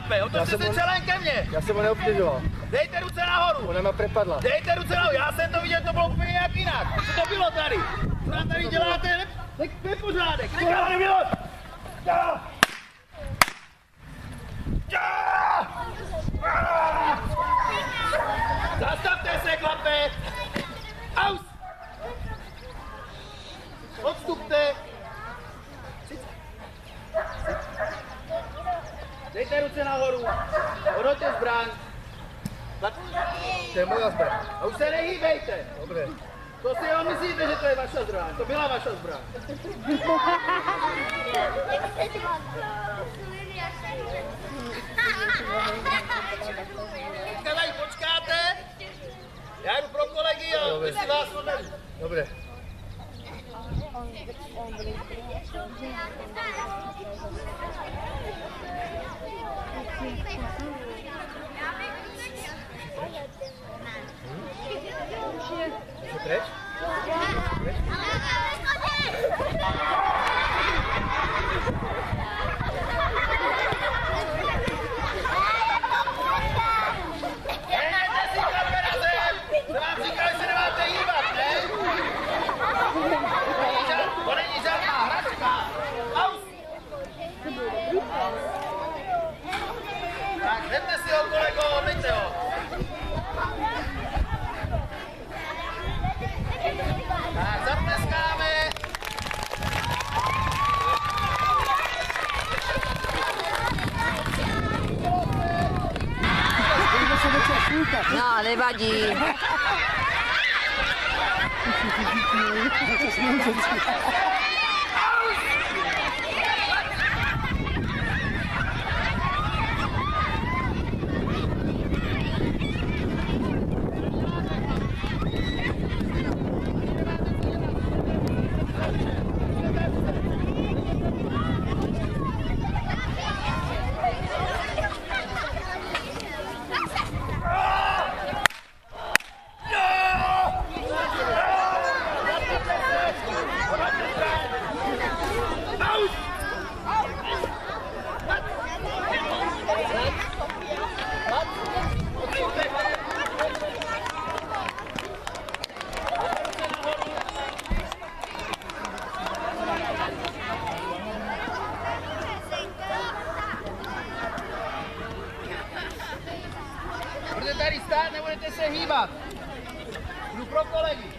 chlape, otočte se čelem ke mně. Já jsem ho neobtěžoval. Dejte ruce nahoru. Ona mě prepadla. Dejte ruce nahoru, já jsem to viděl, to bylo úplně nějak jinak. Co to bylo tady? Co nám tady děláte? Nepořádek. Nechám nebylo. Zastavte se, chlape. Aus. Odstupte. Dejte ruce nahoru. Odhoďte zbraň. To je moja zbraň. A už se nehýbejte. Dobře. To si jenom myslíte, že to je vaša zbraň. To byla vaša zbraň. Teďka tady počkáte. Já jdu pro kolegy a vy si vás odvedu. Dobře. Preč? To není žádná hračka. Aus! Tak, jdete si ho, kolego, odbyďte ho. Tak, zatleskáme. No, nevadí. Budete tady stát, nebudete se hýbat. Jdu pro kolegy.